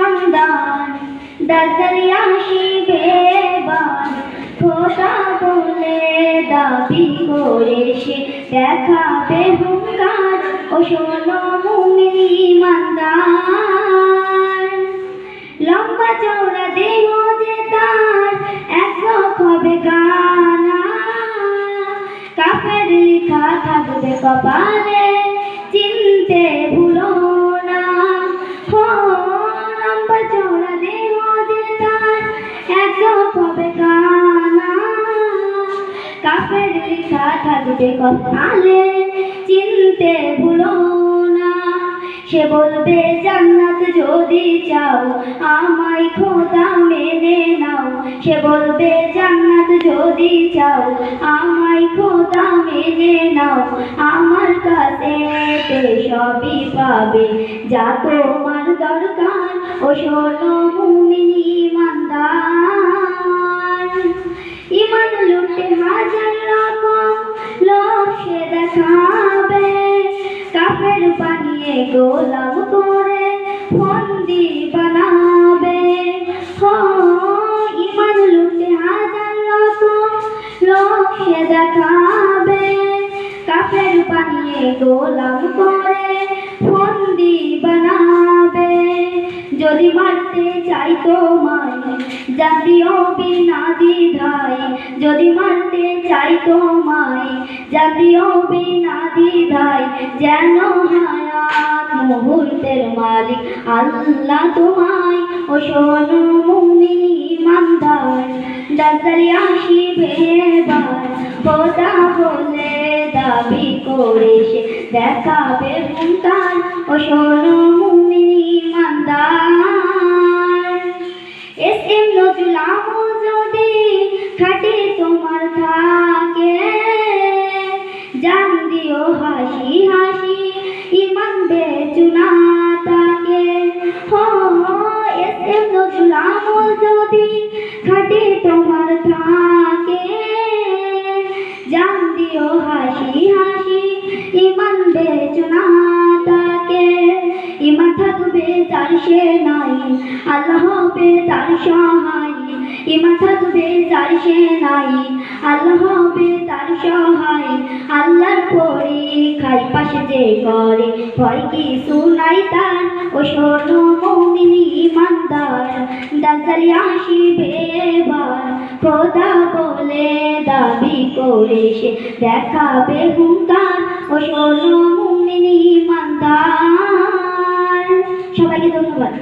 ইমানদার দাজ্জাল আসিবে এবার খোদা বলে দাবি করে সে দেখাবে হুঙ্কার ও শোনো মুমিন ইমানদার লম্বা চওড়া দেহ যে তার এক হবে কানা কাফের লেখা থাকবে কপালে চিনতে ভুলো না হো লম্বা চওড়া দেহ যে তার এক হবে কানা কাফের লেখা থাকবে কপালে চিনতে ভুলো না সে বলবে জান্নাত যদি চাও আমায় খোদা মেনে নাও সে বলবে জান্নাত যদি চাও আমায় খোদা মেনে নাও আমার কাছে সবই পাবে যা তোমার দরকার ও শোনো মুমিন ইমানদার ইমান লুটে হাজার রকম লোক সে দেখাবে কাফের বানিয়ে গোলাম করে বন্দি বানাবে হো ইমান লুটে হাজার রকম লোক সে দেখাবে কাফের বানিয়ে গোলাম করে বন্দি বানাবে যদি মারতে চাই তোমায় জাতিও বিনা দ্বিধায় যদি মারতে চাই তোমায় জাতিও বিনা দ্বিধায় যেন হায়াত মুহূর্তের মালিক আল্লাহ তোমায় ও শোনো মুমিন ইমানদার দাজ্জাল আসিবে এবার খোদা বলে দাবি করে সে দেখাবে হুঙ্কার ও শোনো মুমিন ইমানদার এসএম নজরুল আমল যদি খাটে তোমার থাকে জান দিও হাসি হাসি ইমান বেচুনা তাকে হো এসএম নজরুল আমল যদি খাটে তোমার থাকে জান দিও হাসি হাসি ইমান বেচুনা তাকে ইমান থাকবে তার সে নাই আল্লাহ হবে তার সহায় ইমান থাকবে তার সে নাই আল্লাহ হবে তার সহায় আল্লাহর পরীক্ষায় পাশে যে করে ভয় কিছু নাই তার ও শোনো মুমিন ইমানদার দাজ্জাল আসিবে এবার খোদা বলে দাবি করে সে দেখাবে হুঙ্কার ও শোনো মুমিন ইমানদার। সবাইকে ধন্যবাদ।